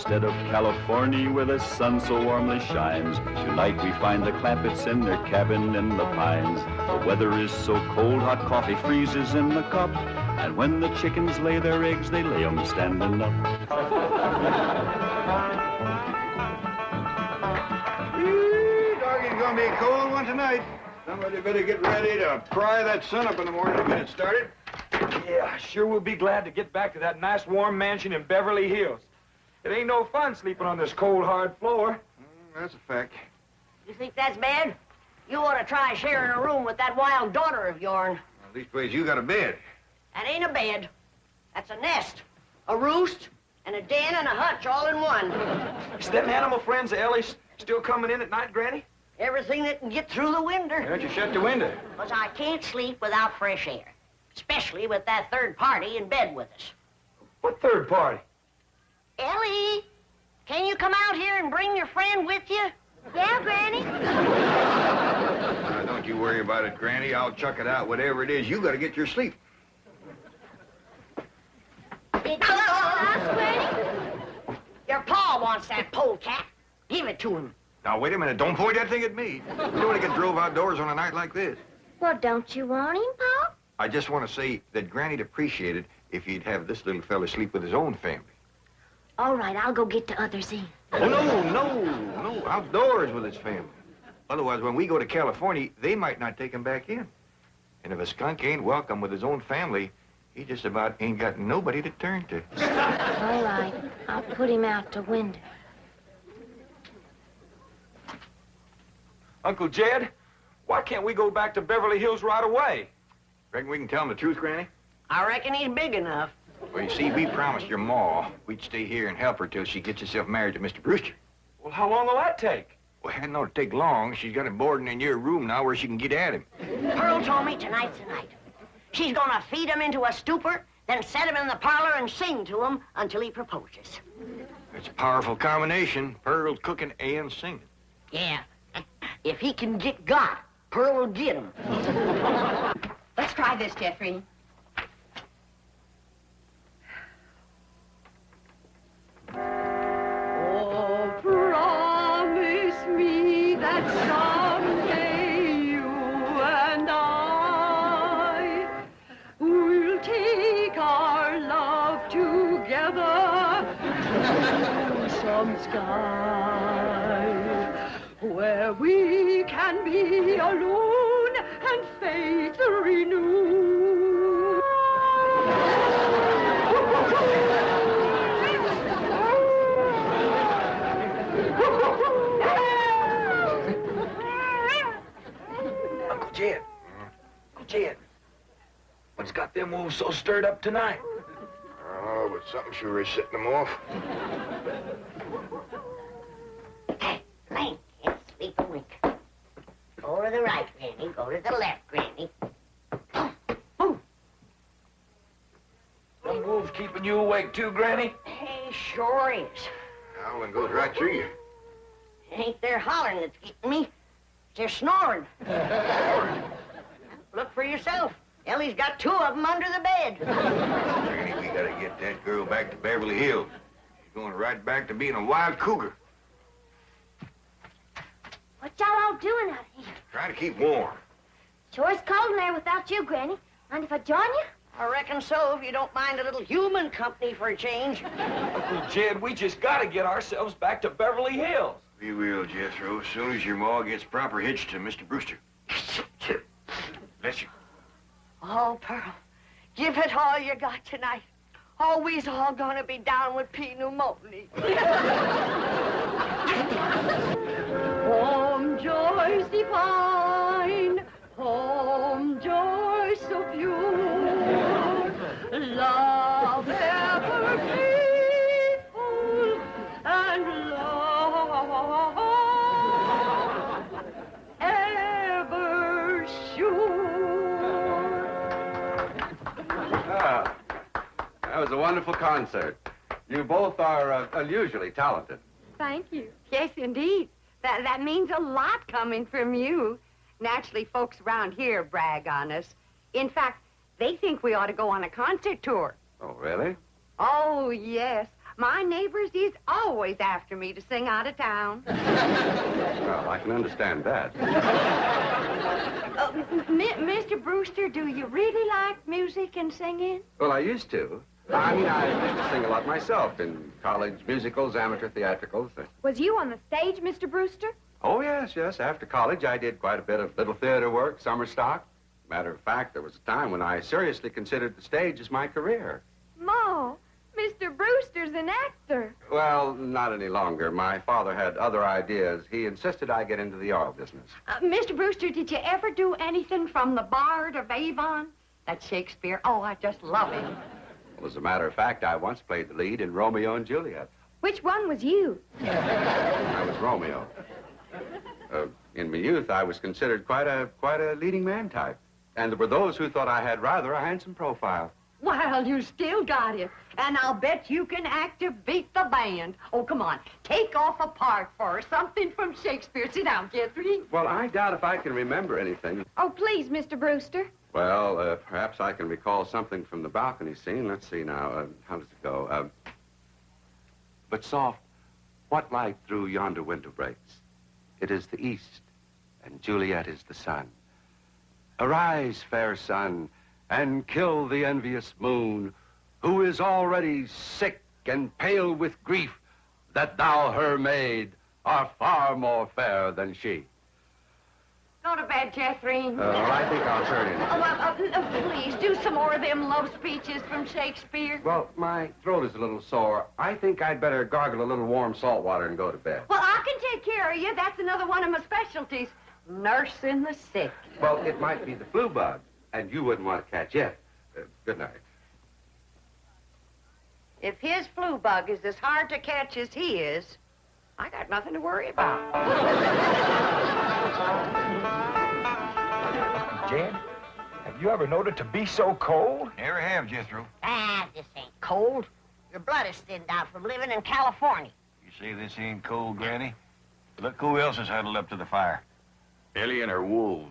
Instead of California where the sun so warmly shines, tonight we find the Clampetts in their cabin in the pines. The weather is so cold, hot coffee freezes in the cup, and when the chickens lay their eggs, they lay 'em standing up. Doggy's gonna be a cold one tonight. Somebody better get ready to pry that sun up in the morning to get it started. Yeah, sure we'll be glad to get back to that nice warm mansion in Beverly Hills. It ain't no fun sleeping on this cold, hard floor. That's a fact. You think that's bad? You ought to try sharing a room with that wild daughter of yourn. At least ways you got a bed. That ain't a bed. That's a nest, a roost, and a den and a hutch all in one. Is them animal friends of Ellie's still coming in at night, Granny? Everything that can get through the window. Why don't you shut the window? Because I can't sleep without fresh air. Especially with that third party in bed with us. What third party? Ellie, can you come out here and bring your friend with you? Yeah, Granny. Don't you worry about it, Granny. I'll chuck it out, whatever it is. You gotta get your sleep. Did you ask, Granny? Your pa wants that polecat. Give it to him. Now, wait a minute. Don't point that thing at me. You don't want to get drove outdoors on a night like this. Well, don't you want him, Pa? I just want to say that Granny'd appreciate it if he'd have this little fella sleep with his own family. All right, I'll go get the others in. Oh, no. Outdoors with his family. Otherwise, when we go to California, they might not take him back in. And if a skunk ain't welcome with his own family, he just about ain't got nobody to turn to. All right, I'll put him out the window. Uncle Jed, why can't we go back to Beverly Hills right away? Reckon we can tell him the truth, Granny? I reckon he's big enough. Well, you see, we promised your ma we'd stay here and help her till she gets herself married to Mr. Brewster. Well, how long will that take? Well, it hadn't ought to take long. She's got him boarding in your room now where she can get at him. Pearl told me tonight's the night. She's gonna feed him into a stupor, then set him in the parlor and sing to him until he proposes. It's a powerful combination. Pearl cooking and singing. Yeah. If he can get got, Pearl will get him. Let's try this, Jeffrey. Oh, promise me that someday you and I will take our love together to some sky where we can be alone and faith renew. Uncle Jed, what's got them wolves so stirred up tonight? Oh, but something sure is setting them off. Lane, can't sleep a wink. Go to the right, Granny. Go to the left, Granny. Them wolves keeping you awake too, Granny? He sure is. Howling goes right through you. It ain't their hollering that's getting me. They're snoring. Look for yourself. Ellie's got two of them under the bed. Granny, we gotta get that girl back to Beverly Hills. She's going right back to being a wild cougar. What y'all all doing out here? Trying to keep warm. Sure is cold in there without you, Granny. Mind if I join you? I reckon so, if you don't mind a little human company for a change. Uncle Jed, we just gotta get ourselves back to Beverly Hills. We will, Jethro, as soon as your ma gets proper hitched to Mr. Brewster. Bless you. Oh, Pearl, give it all you got tonight. Always all gonna be down with pneumonia. Home joys divine, home joys so pure, love ever faithful and love ever sure. Ah, that was a wonderful concert. You both are unusually talented. Thank you. Yes, indeed. That means a lot coming from you. Naturally, folks around here brag on us. In fact, they think we ought to go on a concert tour. Oh, really? Oh, yes. My neighbors is always after me to sing out of town. Well, I can understand that. Mr. Brewster, do you really like music and singing? Well, I used to. I mean, I used to sing a lot myself in college musicals, amateur theatricals. Was you on the stage, Mr. Brewster? Oh, yes. After college, I did quite a bit of little theater work, summer stock. Matter of fact, there was a time when I seriously considered the stage as my career. Ma, Mr. Brewster's an actor. Well, not any longer. My father had other ideas. He insisted I get into the oil business. Mr. Brewster, did you ever do anything from The Bard of Avon? That's Shakespeare. Oh, I just love him. Well, as a matter of fact, I once played the lead in Romeo and Juliet. Which one was you? I was Romeo. In my youth, I was considered quite a leading man type. And there were those who thought I had rather a handsome profile. Well, you still got it. And I'll bet you can act to beat the band. Oh, come on. Take off a part for her. Something from Shakespeare. Sit down, Jethro. Well, I doubt if I can remember anything. Oh, please, Mr. Brewster. Well, perhaps I can recall something from the balcony scene. Let's see now. How does it go? But soft, what light through yonder window breaks? It is the east, and Juliet is the sun. Arise, fair sun, and kill the envious moon, who is already sick and pale with grief that thou, her maid, art far more fair than she. Go to bed, Jethro. I think I'll turn in. Please, do some more of them love speeches from Shakespeare. Well, my throat is a little sore. I think I'd better gargle a little warm salt water and go to bed. Well, I can take care of you. That's another one of my specialties. Nursing the sick. Well, it might be the flu bug, and you wouldn't want to catch it. Good night. If his flu bug is as hard to catch as he is, I got nothing to worry about. Jed, have you ever known it to be so cold? Never have, Jethro. This ain't cold. Your blood is thinned out from living in California. You say this ain't cold, Granny? Look who else is huddled up to the fire. Ellie and her wolves.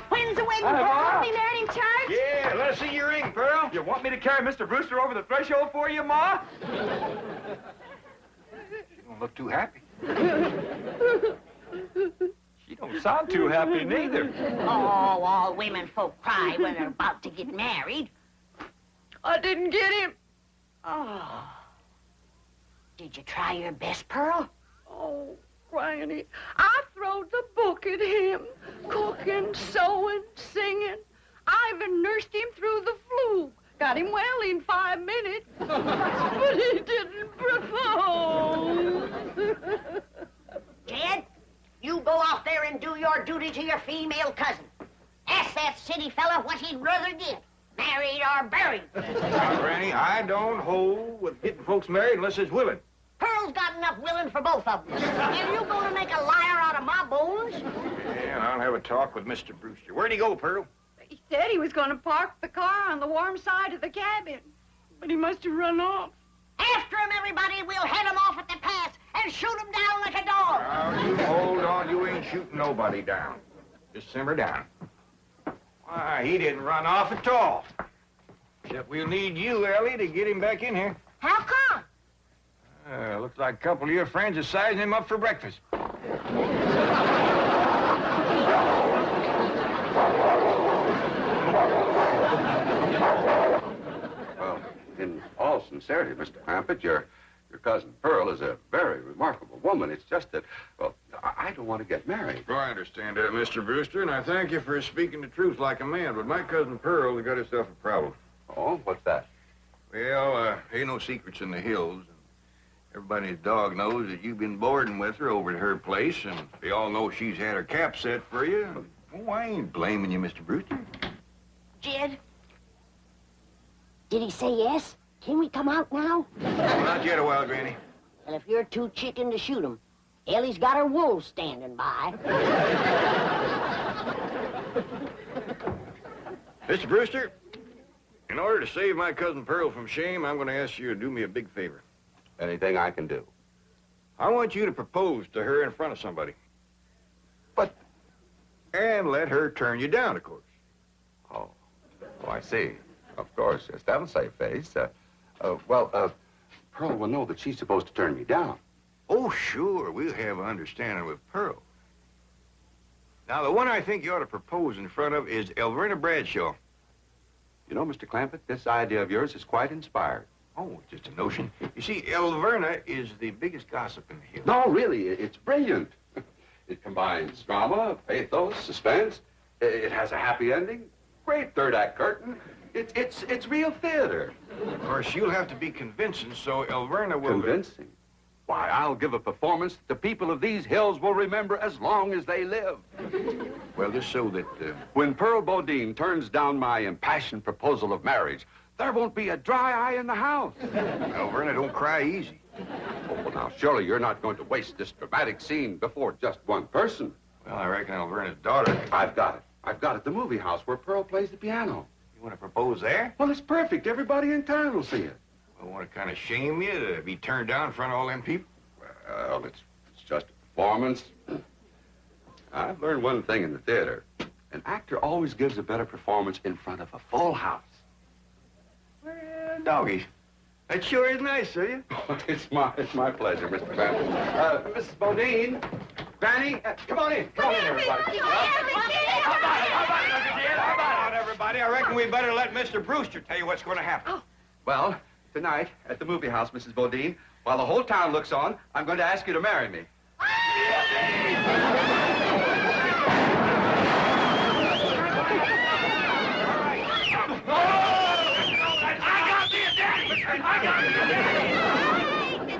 When's the wedding, Hi, Pearl? Ma. Are we married in church? Yeah, let's see your ring, Pearl. You want me to carry Mr. Brewster over the threshold for you, Ma? You don't look too happy. She don't sound too happy, neither. Oh, all women folk cry when they're about to get married. I didn't get him. Oh. Did you try your best, Pearl? Oh, Granny, I throwed the book at him. Cooking, sewing, singing. I even nursed him through the flu. Got him well in 5 minutes. But he didn't propose. Jed, you go out there and do your duty to your female cousin. Ask that city fella what he'd rather get, married or buried. Now, Granny, I don't hold with getting folks married unless it's willing. Pearl's got enough willing for both of them. If you going to make a liar out of my bones? Yeah, and I'll have a talk with Mr. Brewster. Where'd he go, Pearl? He said he was going to park the car on the warm side of the cabin. But he must have run off. After him, everybody. We'll head him off at the pass and shoot him down like a dog. Now, you hold on. You ain't shooting nobody down. Just simmer down. Why, he didn't run off at all. Except we'll need you, Ellie, to get him back in here. How come? Looks like a couple of your friends are sizing him up for breakfast. Well, in all sincerity, Mr. Clampett, your cousin Pearl is a very remarkable woman. It's just that, well, I don't want to get married. Well, I understand that, Mr. Brewster, and I thank you for speaking the truth like a man. But my cousin Pearl has got herself a problem. Oh, what's that? Well, ain't no secrets in the hills. Everybody's dog knows that you've been boarding with her over at her place, and they all know she's had her cap set for you. Oh, I ain't blaming you, Mr. Brewster. Jed? Did he say yes? Can we come out now? Well, not yet a while, Granny. Well, if you're too chicken to shoot him, Ellie's got her wolves standing by. Mr. Brewster, In order to save my cousin Pearl from shame, I'm going to ask you to do me a big favor. Anything I can do. I want you to propose to her in front of somebody. But, and let her turn you down, of course. Oh, I see. Of course, yes, that'll save face. Pearl will know that she's supposed to turn me down. Oh, sure, we'll have an understanding with Pearl. Now, the one I think you ought to propose in front of is Elverna Bradshaw. You know, Mr. Clampett, this idea of yours is quite inspired. Oh, just a notion. You see, Elverna is the biggest gossip in the hills. No, really, it's brilliant. It combines drama, pathos, suspense. It has a happy ending. Great third-act curtain. It's real theater. Of course, you'll have to be convincing, so Elverna will... Convincing? Why, I'll give a performance that the people of these hills will remember as long as they live. Well, just so that... When Pearl Bodine turns down my impassioned proposal of marriage, there won't be a dry eye in the house. Elverna, don't cry easy. Oh, well, now, surely you're not going to waste this dramatic scene before just one person. Well, I reckon Elverna's daughter... I've got it. I've got it. The movie house where Pearl plays the piano. You want to propose there? Well, it's perfect. Everybody in town will see it. I want to kind of shame you to be turned down in front of all them people? Well, it's just a performance. I've learned one thing in the theater. An actor always gives a better performance in front of a full house. Well, doggies. That sure is nice of you. It's my pleasure, Mr. Clampett. Mrs. Bodine, Granny, come on in. Come on in, everybody. How about it, everybody? I reckon we better let Mr. Brewster tell you what's going to happen. Oh. Well, tonight at the movie house, Mrs. Bodine, while the whole town looks on, I'm going to ask you to marry me.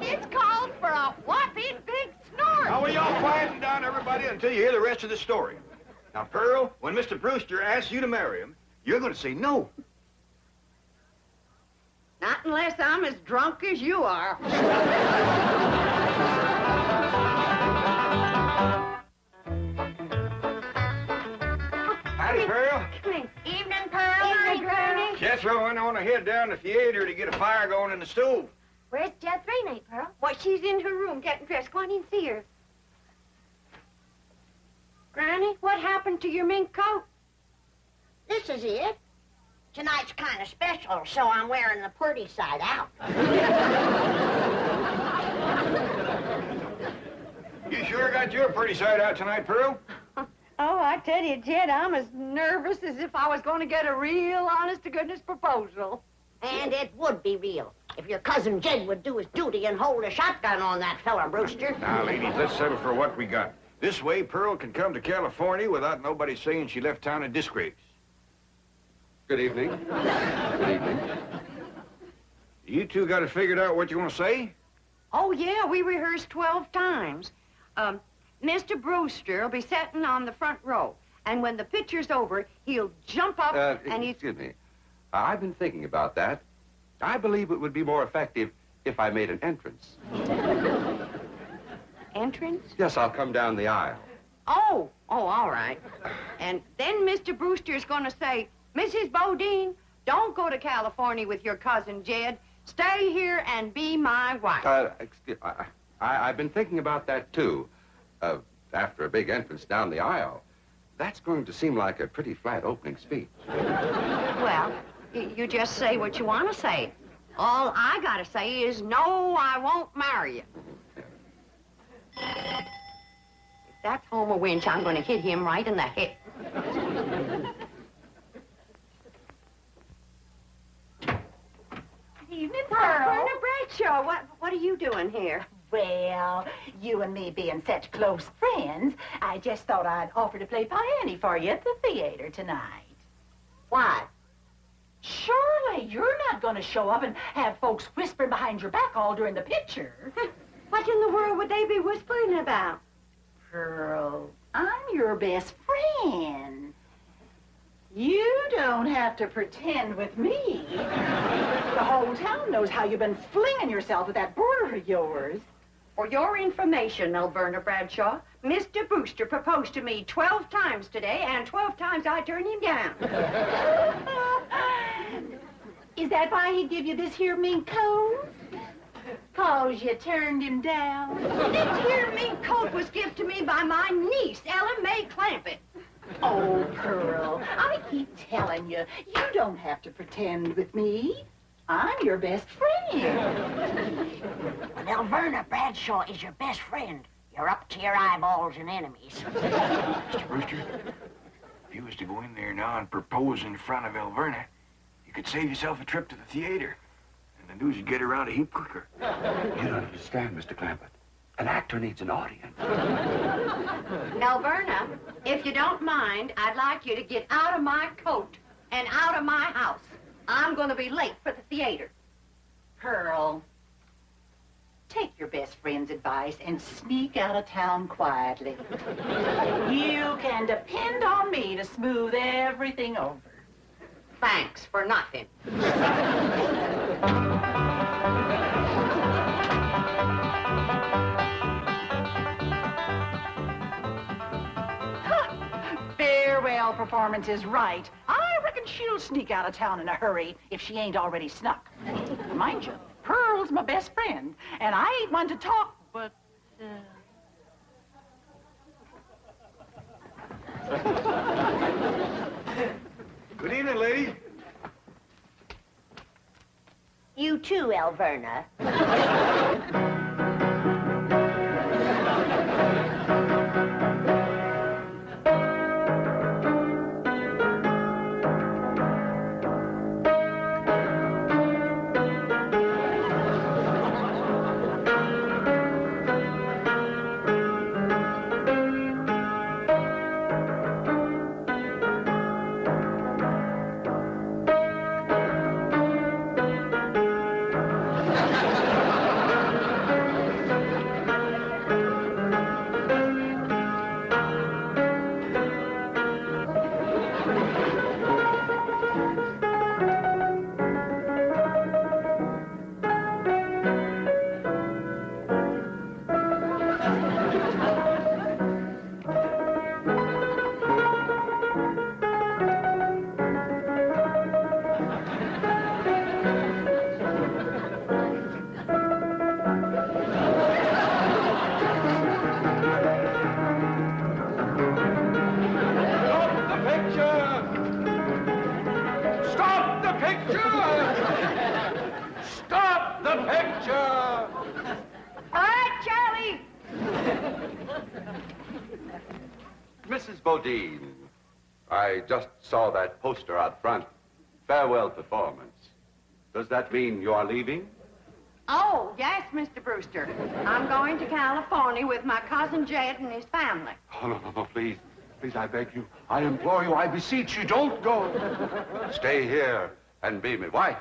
It's called for a whopping big snort. Now, will y'all quieten down, everybody, until you hear the rest of the story. Now, Pearl, when Mr. Brewster asks you to marry him, you're going to say no. Not unless I'm as drunk as you are. Howdy, Pearl. Evening, Pearl. Evening, Granny. Jethro went on to head down to the theater to get a fire going in the stove. Where's Jethro, Aunt Pearl? Why, she's in her room getting dressed. Go on in and see her. Granny, what happened to your mink coat? This is it. Tonight's kind of special, so I'm wearing the pretty side out. You sure got your pretty side out tonight, Pearl? Oh, I tell you, Jed, I'm as nervous as if I was going to get a real honest-to-goodness proposal. And it would be real if your cousin Jed would do his duty and hold a shotgun on that fella, Brewster. Now, ladies, let's settle for what we got. This way, Pearl can come to California without nobody saying she left town in disgrace. Good evening. Good evening. You two got it figured out what you want to say? Oh, yeah, we rehearsed 12 times. Mr. Brewster will be sitting on the front row, and when the picture's over, he'll jump up and he's... Excuse me. I've been thinking about that. I believe it would be more effective if I made an entrance. Entrance? Yes, I'll come down the aisle. Oh, all right. And then Mr. Brewster's going to say, Mrs. Bodine, don't go to California with your cousin Jed. Stay here and be my wife. Excuse, I've been thinking about that, too. After a big entrance down the aisle, that's going to seem like a pretty flat opening speech. Well, you just say what you want to say. All I got to say is, no, I won't marry you. If that's Homer Winch, I'm going to hit him right in the head. Evening, Pearl. Elverna Bradshaw, what are you doing here? Well, you and me being such close friends, I just thought I'd offer to play Piany for you at the theater tonight. Why? Surely you're not going to show up and have folks whispering behind your back all during the picture. What in the world would they be whispering about? Pearl, I'm your best friend. You don't have to pretend with me. The whole town knows how you've been flinging yourself with that boarder of yours. For your information, Elverna Bradshaw, Mr. Brewster proposed to me 12 times today, and 12 times I turned him down. Is that why he give you this here mink coat? 'Cause you turned him down? This here mink coat was given to me by my niece, Ellen May Clampett. Oh, Pearl, I keep telling you, you don't have to pretend with me. I'm your best friend. When Elverna Bradshaw is your best friend, you're up to your eyeballs in enemies. Mr. Brewster, if you was to go in there now and propose in front of Elverna, you could save yourself a trip to the theater. And the news would get around a heap quicker. You don't understand, Mr. Clampett. An actor needs an audience. Elverna, if you don't mind, I'd like you to get out of my coat and out of my house. I'm going to be late for the theater. Pearl, take your best friend's advice and sneak out of town quietly. You can depend on me to smooth everything over. Thanks for nothing. Farewell performance is right. I reckon she'll sneak out of town in a hurry if she ain't already snuck. Mind you, Pearl's my best friend, and I ain't one to talk, but... Good evening, lady. You too, Elverna. Mrs. Bodine, I just saw that poster out front. Farewell performance. Does that mean you are leaving? Oh, yes, Mr. Brewster. I'm going to California with my cousin Jed and his family. Oh, no, please. Please, I beg you. I implore you. I beseech you. Don't go. Stay here and be my wife.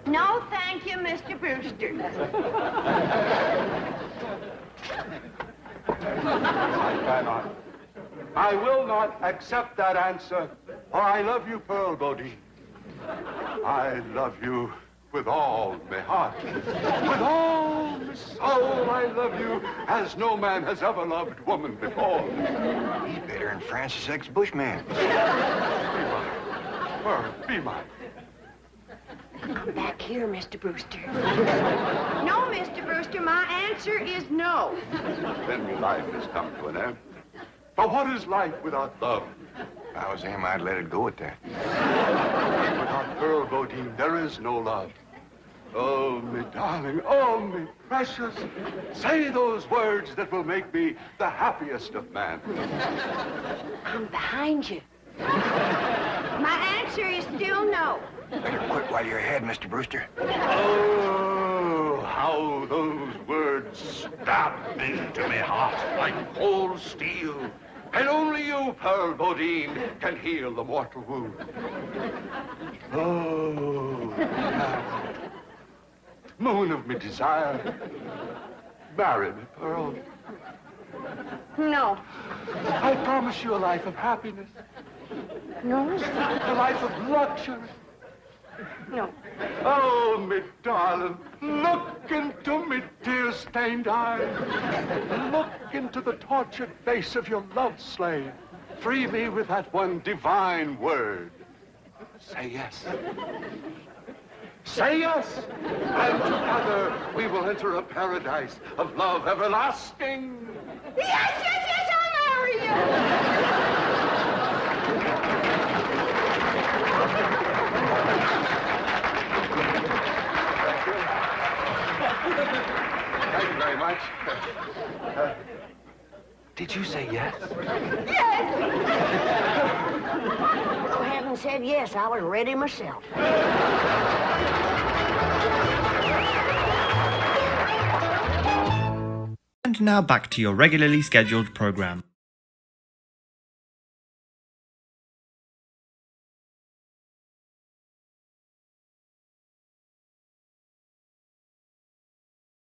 No, thank you, Mr. Brewster. I cannot. I will not accept that answer, for I love you, Pearl Bodine. I love you with all my heart. With all my soul, I love you as no man has ever loved woman before. He's better than Francis X. Bushman. Be mine. Pearl, be mine. Come back here, Mr. Brewster. No, Mr. Brewster, my answer is no. Then life has come to an end. For what is life without love? If I was him, I'd let it go at that. Without Pearl Bodine, there is no love. Oh, me darling, oh, me precious. Say those words that will make me the happiest of men. I'm behind you. My answer is still no. Better quit while you're ahead, Mr. Brewster. Oh, how those words stabbed into me heart like cold steel. And only you, Pearl Bodine, can heal the mortal wound. Oh, moon of me desire, marry me, Pearl. No. I promise you a life of happiness. No? A life of luxury. No. Oh, me darling, look into me tear-stained eyes. Look into the tortured face of your love slave. free me with that one divine word. Say yes. Say yes, and together we will enter a paradise of love everlasting. Yes, yes, yes, I'll marry you. Thank you very much. Did you say yes? Yes. Go ahead and said yes. I was ready myself. And now back to your regularly scheduled program.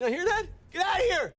Now hear that? Get out of here!